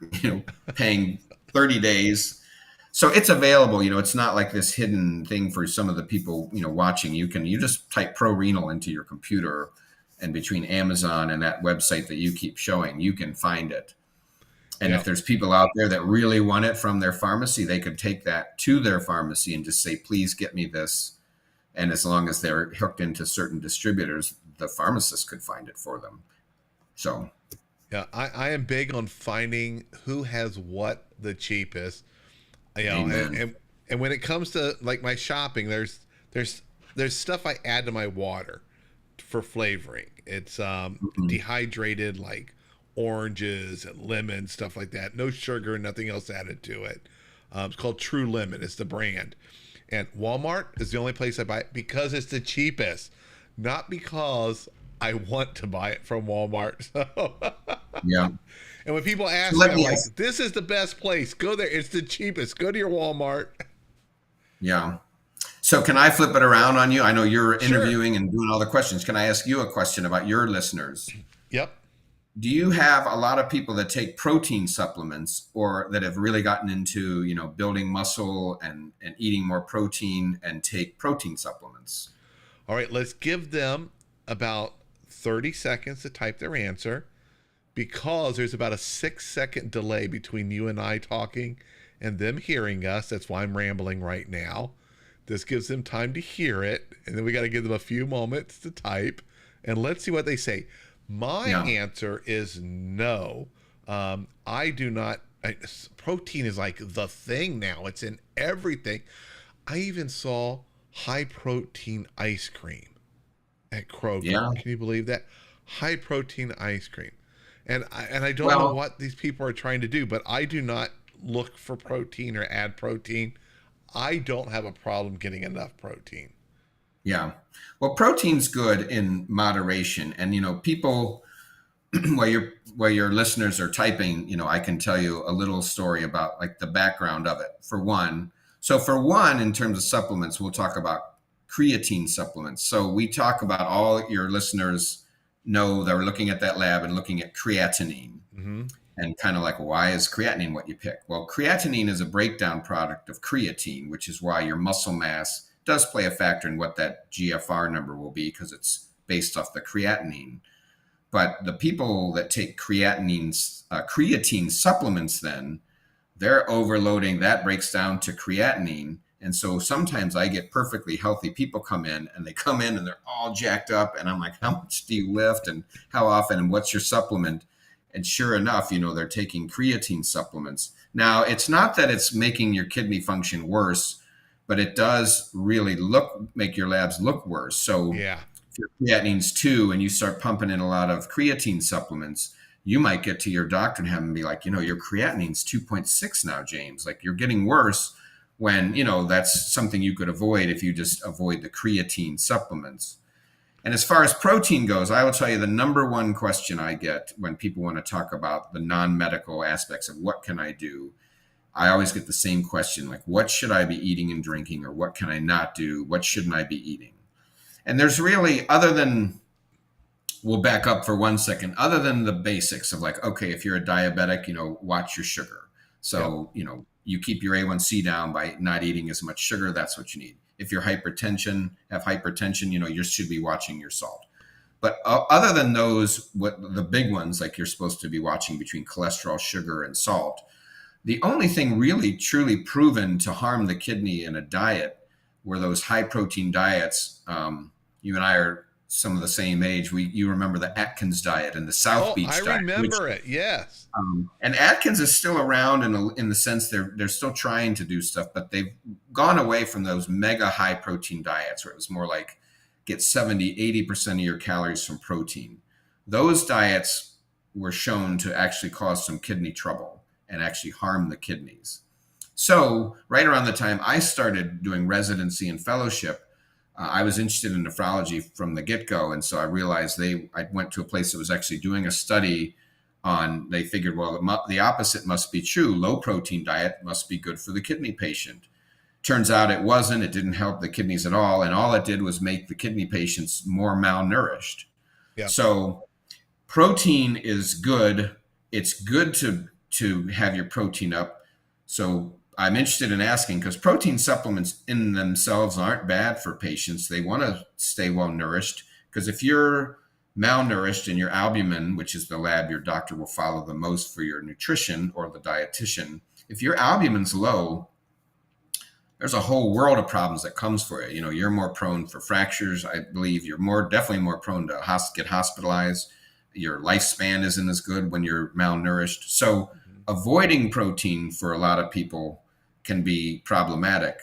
paying 30 days. So it's available. It's not like this hidden thing for some of the people watching. You just type ProRenal into your computer, and between Amazon and that website that you keep showing, you can find it. And if there's people out there that really want it from their pharmacy, they could take that to their pharmacy and just say, please get me this. And as long as they're hooked into certain distributors, the pharmacist could find it for them. So, yeah, I am big on finding who has what the cheapest. And when it comes to like my shopping, there's stuff I add to my water for flavoring. It's dehydrated, like oranges and lemons, stuff like that. No sugar, nothing else added to it. It's called True Lemon. It's the brand. And Walmart is the only place I buy it because it's the cheapest, not because I want to buy it from Walmart. So, yeah. And when people ask me, I'm like, this is the best place. Go there. It's the cheapest. Go to your Walmart. Yeah. So can I flip it around on you? I know you're interviewing and doing all the questions. Can I ask you a question about your listeners? Yep. Do you have a lot of people that take protein supplements or that have really gotten into, building muscle and eating more protein and take protein supplements? All right, let's give them about 30 seconds to type their answer, because there's about a 6-second delay between you and I talking and them hearing us. That's why I'm rambling right now. This gives them time to hear it, and then we got to give them a few moments to type, and let's see what they say. My answer is no. I do not. Protein is like the thing now. It's in everything. I even saw high protein ice cream at Kroger. Yeah. Can you believe that? High protein ice cream. And I don't know what these people are trying to do, but I do not look for protein or add protein. I don't have a problem getting enough protein. Yeah. Well, protein's good in moderation. And, people, while your listeners are typing, I can tell you a little story about like the background of it for one. So for one, in terms of supplements, we'll talk about creatine supplements. So we talk about, all your listeners know they're looking at that lab and looking at creatinine. Mm-hmm. And kind of like, why is creatinine what you pick? Well, creatinine is a breakdown product of creatine, which is why your muscle mass does play a factor in what that GFR number will be, because it's based off the creatinine. But the people that take creatine supplements, then they're overloading. That breaks down to creatinine. And so sometimes I get perfectly healthy people come in, and they come in and they're all jacked up. And I'm like, how much do you lift and how often and what's your supplement? And sure enough, they're taking creatine supplements. Now, it's not that it's making your kidney function worse, but it does really make your labs look worse. So if your creatinine's 2 and you start pumping in a lot of creatine supplements, you might get to your doctor and have them be like, your creatinine's 2.6 now, James. Like, you're getting worse, when, that's something you could avoid if you just avoid the creatine supplements. And as far as protein goes, I will tell you the number one question I get when people want to talk about the non-medical aspects of what can I do, I always get the same question, like, what should I be eating and drinking, or what can I not do? What shouldn't I be eating? And there's really, we'll back up for 1 second, other than the basics of like, okay, if you're a diabetic, watch your sugar. So, you keep your A1C down by not eating as much sugar. That's what you need. If you're have hypertension, you should be watching your salt. But other than those, what the big ones, like you're supposed to be watching between cholesterol, sugar, and salt, the only thing really truly proven to harm the kidney in a diet were those high protein diets. You and I are some of the same age. You remember the Atkins diet and the South Oh, I Beach diet, which remember it. Yes. and Atkins is still around in the sense they're still trying to do stuff, but they've gone away from those mega high protein diets where it was more like get 70-80% of your calories from protein. Those diets were shown to actually cause some kidney trouble and actually harm the kidneys. So right around the time I started doing residency and fellowship, I was interested in nephrology from the get-go. And so I realized I went to a place that was actually doing a study on, they figured, well, the opposite must be true. Low protein diet must be good for the kidney patient. Turns out it wasn't. It didn't help the kidneys at all. And all it did was make the kidney patients more malnourished. Yeah. So protein is good. It's good to have your protein up. So I'm interested in asking, because protein supplements in themselves aren't bad for patients. They want to stay well nourished, because if you're malnourished and your albumin, which is the lab your doctor will follow the most for your nutrition, or the dietitian, if your albumin's low, there's a whole world of problems that comes for you. You know, you're more prone for fractures. I believe you're definitely more prone to get hospitalized. Your lifespan isn't as good when you're malnourished. So avoiding protein for a lot of people can be problematic.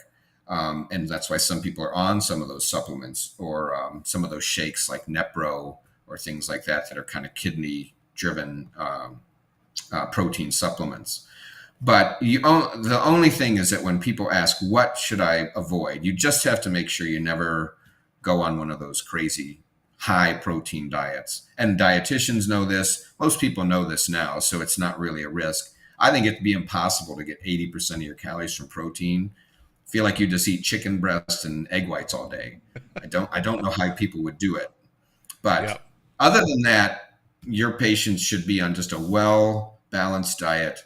And that's why some people are on some of those supplements, or some of those shakes like Nepro or things like that are kind of kidney driven protein supplements. But the only thing is that when people ask, what should I avoid? You just have to make sure you never go on one of those crazy high protein diets. And dietitians know this. Most people know this now, so it's not really a risk. I think it'd be impossible to get 80% of your calories from protein. Feel like you just eat chicken breast and egg whites all day. I don't know how people would do it. But Yep. Other than that, your patients should be on just a well-balanced diet.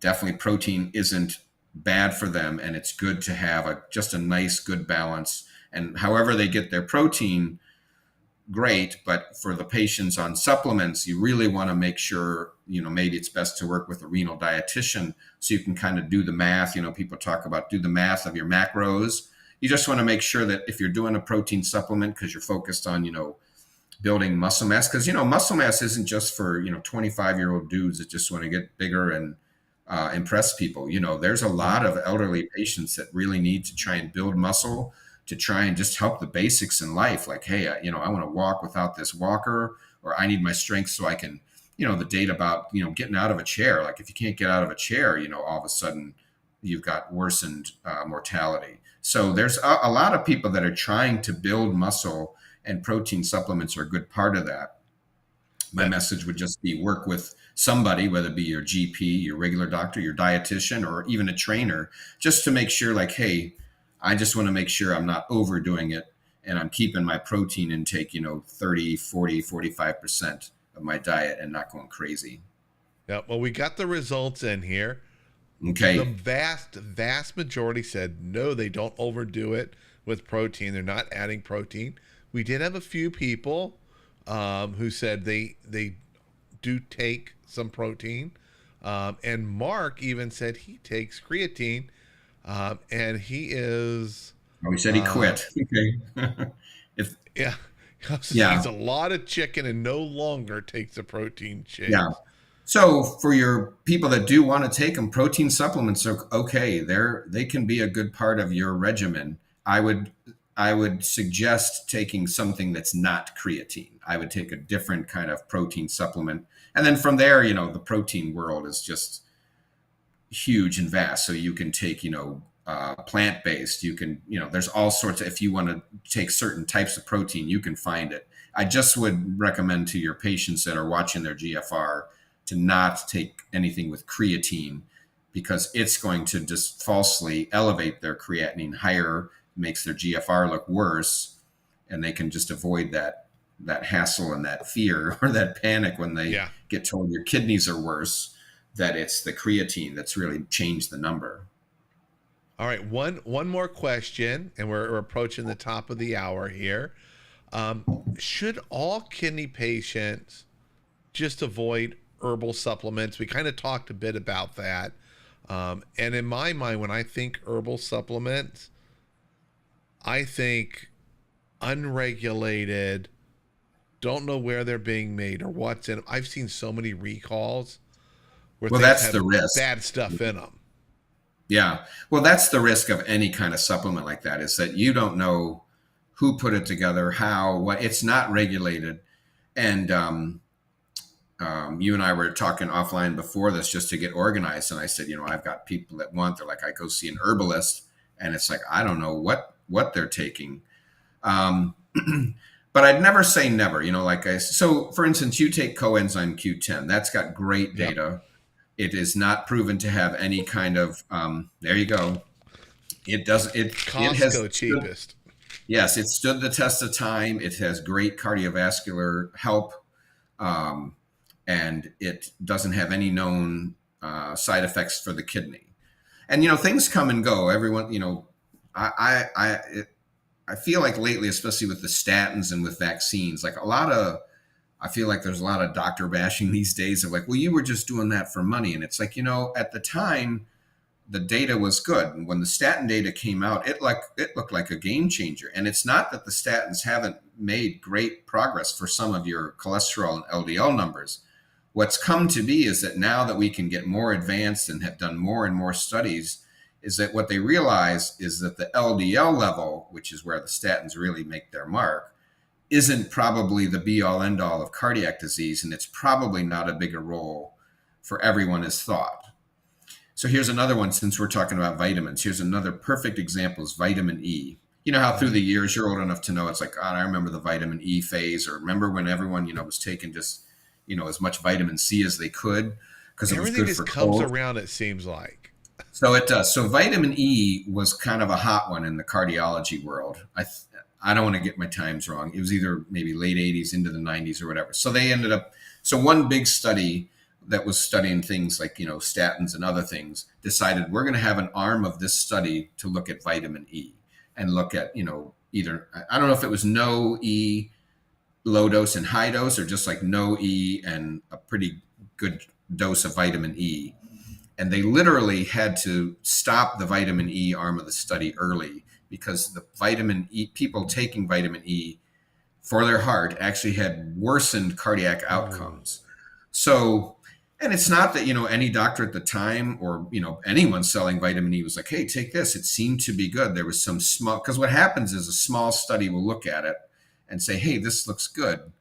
Definitely protein isn't bad for them, and it's good to have just a nice, good balance. And however they get their protein, great. But for the patients on supplements, you really want to make sure, maybe it's best to work with a renal dietitian so you can kind of do the math. People talk about do the math of your macros. You just want to make sure that if you're doing a protein supplement because you're focused on, building muscle mass, because, muscle mass isn't just for, 25-year-old dudes that just want to get bigger and impress people. There's a lot of elderly patients that really need to try and build muscle to try and just help the basics in life. Like, hey, I want to walk without this walker, or I need my strength so I can, the data about, getting out of a chair. Like if you can't get out of a chair, all of a sudden you've got worsened mortality. So there's a lot of people that are trying to build muscle, and protein supplements are a good part of that. My message would just be work with somebody, whether it be your GP, your regular doctor, your dietitian, or even a trainer, just to make sure like, hey, I just want to make sure I'm not overdoing it and I'm keeping my protein intake, 30, 40, 45% of my diet and not going crazy. Yeah. Well, we got the results in here. Okay. The vast majority said no, they don't overdo it with protein. They're not adding protein. We did have a few people who said they do take some protein. And Mark even said he takes creatine. And he is. Oh, he said he quit. Okay. Yeah. He eats a lot of chicken and no longer takes a protein shake. Yeah. So for your people that do want to take them, protein supplements are okay. They can be a good part of your regimen. I would suggest taking something that's not creatine. I would take a different kind of protein supplement. And then from there, the protein world is just huge and vast. So you can take, plant-based, you can, there's all sorts of, if you want to take certain types of protein, you can find it. I just would recommend to your patients that are watching their GFR to not take anything with creatine, because it's going to just falsely elevate their creatinine higher, makes their GFR look worse, and they can just avoid that hassle and that fear or that panic when they get told your kidneys are worse, that it's the creatine that's really changed the number. All right, one more question, and we're approaching the top of the hour here. Should all kidney patients just avoid herbal supplements? We kind of talked a bit about that. And in my mind, when I think herbal supplements, I think unregulated, don't know where they're being made or what's in. I've seen so many recalls where Well, things that's have the risk. bad stuff in them. Yeah. Well, that's the risk of any kind of supplement like that, is that you don't know who put it together, how, what. It's not regulated. And you and I were talking offline before this just to get organized. And I said, I've got people that they're like, I go see an herbalist, and it's like, I don't know what they're taking. Um, but I'd never say never, so for instance, you take coenzyme Q10, that's got great Yep. data. It is not proven to have any kind of, there you go. It has, Costco cheapest. yes, it stood the test of time. It has great cardiovascular help. And it doesn't have any known side effects for the kidney. And, things come and go. Everyone, I feel like lately, especially with the statins and with vaccines, I feel like there's a lot of doctor bashing these days of like, well, you were just doing that for money. And it's like, at the time, the data was good. And when the statin data came out, it looked like a game changer. And it's not that the statins haven't made great progress for some of your cholesterol and LDL numbers. What's come to be is that now that we can get more advanced and have done more and more studies, is that what they realize is that the LDL level, which is where the statins really make their mark, isn't probably the be all end all of cardiac disease. And it's probably not a bigger role for everyone as thought. So here's another one, since we're talking about vitamins. Here's another perfect example, is vitamin E. You know how through the years, you're old enough to know, it's like, God, I remember the vitamin E phase, or remember when everyone, was taking just, as much vitamin C as they could because it was Everything good just for comes cold. around, it seems like. So it does. So vitamin E was kind of a hot one in the cardiology world. I don't want to get my times wrong. It was either maybe late 80s into the 90s or whatever. So they ended up, so one big study that was studying things like, statins and other things, decided we're going to have an arm of this study to look at vitamin E and look at, either, I don't know if it was no E, low dose and high dose, or just like no E and a pretty good dose of vitamin E. And they literally had to stop the vitamin E arm of the study early because the vitamin E, people taking vitamin E for their heart actually had worsened cardiac outcomes. So, and it's not that, any doctor at the time or, anyone selling vitamin E was like, hey, take this. It seemed to be good. There was some small, because what happens is a small study will look at it and say, hey, this looks good.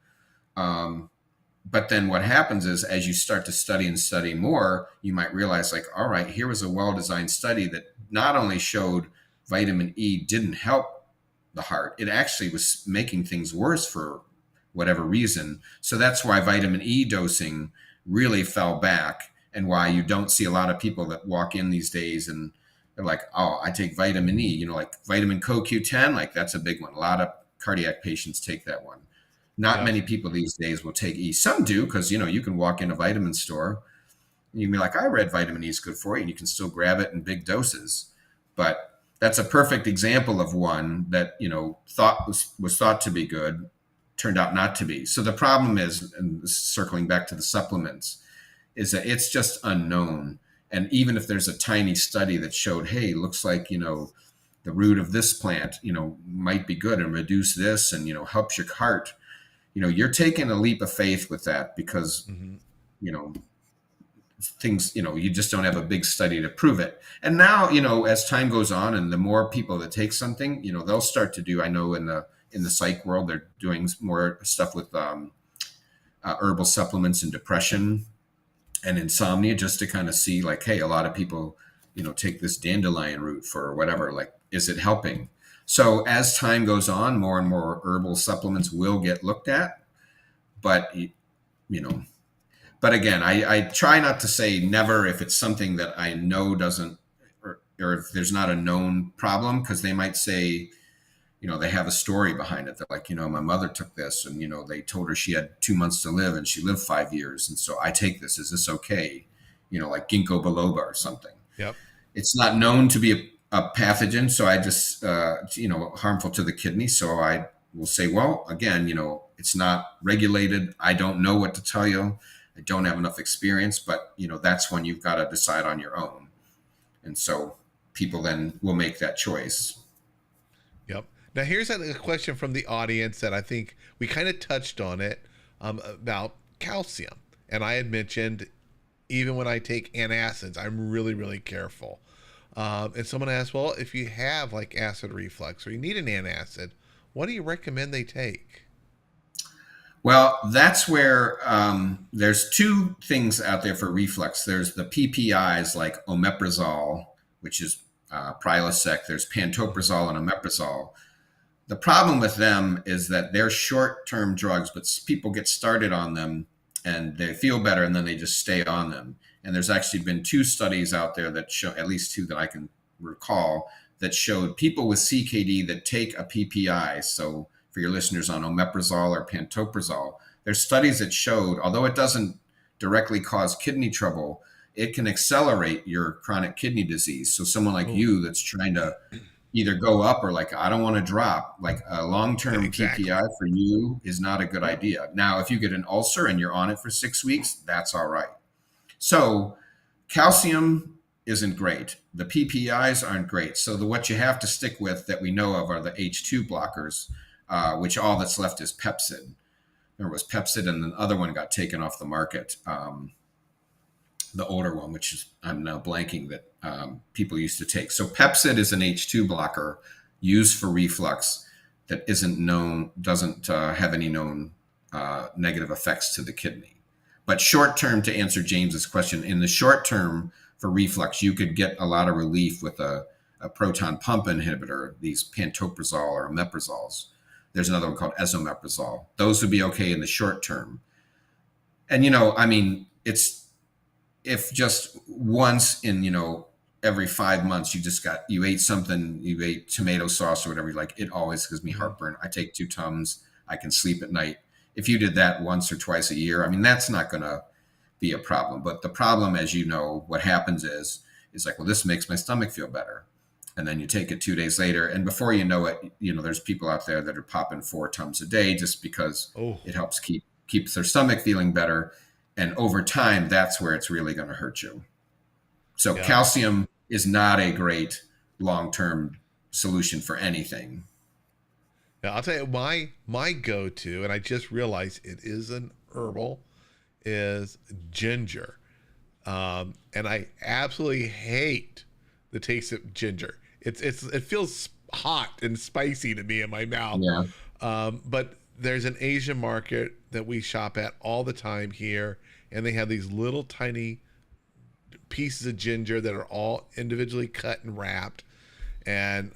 But then what happens is, as you start to study and study more, you might realize like, all right, here was a well-designed study that not only showed vitamin E didn't help the heart, it actually was making things worse for whatever reason. So that's why vitamin E dosing really fell back, and why you don't see a lot of people that walk in these days and they're like, oh, I take vitamin E, like vitamin CoQ10, like that's a big one. A lot of cardiac patients take that one. Not many people these days will take E. Some do, because, you can walk in a vitamin store and you can be like, I read vitamin E is good for you, and you can still grab it in big doses. But that's a perfect example of one that, thought was thought to be good, turned out not to be. So the problem is, and circling back to the supplements, is that it's just unknown. And even if there's a tiny study that showed, hey, looks like, the root of this plant, might be good and reduce this and, helps your heart, you're taking a leap of faith with that because, things, you just don't have a big study to prove it. And now, as time goes on and the more people that take something, they'll start to do, I know in the psych world, they're doing more stuff with herbal supplements and depression and insomnia, just to kind of see like, hey, a lot of people, take this dandelion root for whatever, like, is it helping? So as time goes on, more and more herbal supplements will get looked at, but but again, I try not to say never if it's something that I know doesn't, or if there's not a known problem, because they might say, they have a story behind it. They're like, my mother took this and, they told her she had 2 months to live and she lived 5 years. And so I take this. Is this okay? Like ginkgo biloba or something. Yep. It's not known to be a pathogen. So I just, harmful to the kidney. So I will say, well, again, it's not regulated. I don't know what to tell you. I don't have enough experience, but that's when you've got to decide on your own. And so people then will make that choice. Yep. Now here's a question from the audience that I think we kind of touched on it, about calcium. And I had mentioned, even when I take antacids, I'm really, really careful. And someone asked, well, if you have like acid reflux or you need an antacid, what do you recommend they take? Well, that's where there's two things out there for reflux. There's the PPIs like omeprazole, which is Prilosec. There's pantoprazole and omeprazole. The problem with them is that they're short-term drugs, but people get started on them and they feel better and then they just stay on them. And there's actually been two studies out there that show, at least two that I can recall, that showed people with CKD that take a PPI. So for your listeners on omeprazole or pantoprazole, there's studies that showed, although it doesn't directly cause kidney trouble, it can accelerate your chronic kidney disease. So someone like you that's trying to either go up or like, I don't want to drop, like a long-term PPI for you is not a good idea. Now, if you get an ulcer and you're on it for 6 weeks, that's all right. So calcium isn't great. The PPIs aren't great. So what you have to stick with that we know of are the H2 blockers, which all that's left is Pepcid. There was Pepcid and the other one got taken off the market. The older one, which is, I'm now blanking, that people used to take. So Pepcid is an H2 blocker used for reflux that doesn't have any known negative effects to the kidney. But short term, to answer James's question, in the short term for reflux, you could get a lot of relief with a proton pump inhibitor, these pantoprazole or omeprazoles. There's another one called esomeprazole. Those would be okay in the short term. And, it's, if just once in, every 5 months, you ate something, you ate tomato sauce or whatever, like it always gives me heartburn. I take 2 Tums, I can sleep at night. If you did that once or twice a year, that's not going to be a problem. But the problem, as you know, what happens is like, well, this makes my stomach feel better. And then you take it 2 days later. And before you know it, there's people out there that are popping 4 Tums a day just because it helps keep their stomach feeling better. And over time, that's where it's really going to hurt you. So calcium is not a great long-term solution for anything. Now, I'll tell you, my go-to, and I just realized it is an herbal, is ginger. And I absolutely hate the taste of ginger. It feels hot and spicy to me in my mouth. Yeah. But there's an Asian market that we shop at all the time here, and they have these little tiny pieces of ginger that are all individually cut and wrapped. And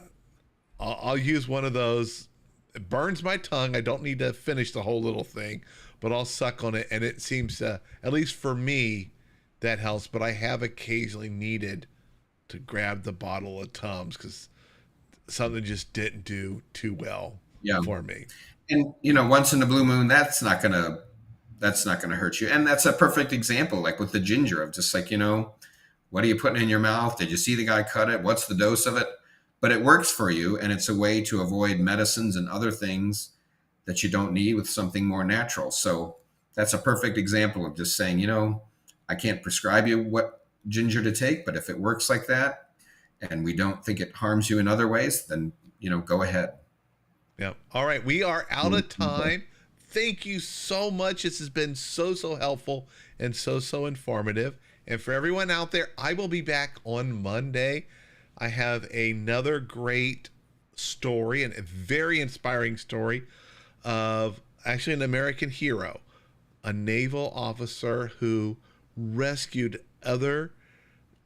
I'll use one of those. It burns my tongue. I don't need to finish the whole little thing, but I'll suck on it, and it seems to, at least for me, that helps. But I have occasionally needed to grab the bottle of Tums because something just didn't do too well for me. And once in a blue moon, that's not gonna hurt you. And that's a perfect example, like with the ginger, of just like, what are you putting in your mouth? Did you see the guy cut it? What's the dose of it? But it works for you, and it's a way to avoid medicines and other things that you don't need with something more natural. So that's a perfect example of just saying, I can't prescribe you what ginger to take, but if it works like that and we don't think it harms you in other ways, then, go ahead. Yeah. All right. We are out of time. Thank you so much. This has been so helpful and so informative. And for everyone out there, I will be back on Monday. I have another great story, and a very inspiring story of actually an American hero, a naval officer who rescued other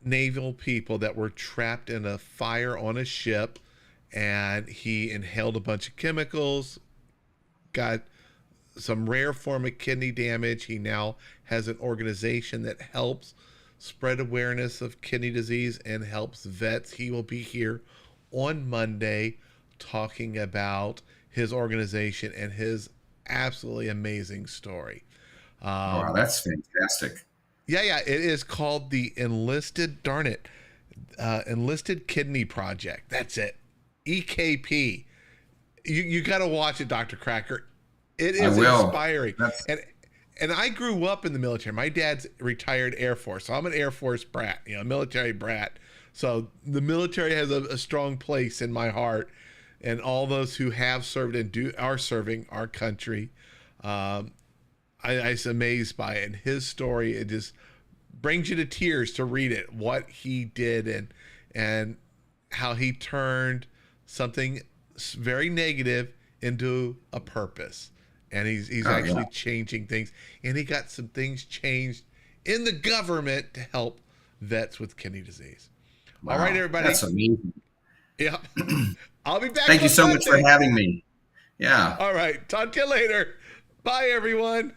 naval people that were trapped in a fire on a ship, and he inhaled a bunch of chemicals, got some rare form of kidney damage. He now has an organization that helps spread awareness of kidney disease and helps vets. He will be here on Monday talking about his organization and his absolutely amazing story. Wow, that's fantastic. Yeah, it is called the Enlisted Kidney Project. That's it. EKP. You got to watch it, Dr. Kracker. It I is will. inspiring. That's And I grew up in the military. My dad's retired Air Force, so I'm an Air Force brat, a military brat. So the military has a strong place in my heart, and all those who have served and are serving our country. I was amazed by it. And his story, it just brings you to tears to read it. What he did and how he turned something very negative into a purpose. And he's actually changing things. And he got some things changed in the government to help vets with kidney disease. Wow. All right, everybody. That's amazing. Yeah. I'll be back. Thank you so much for having me. Yeah. All right. Talk to you later. Bye, everyone.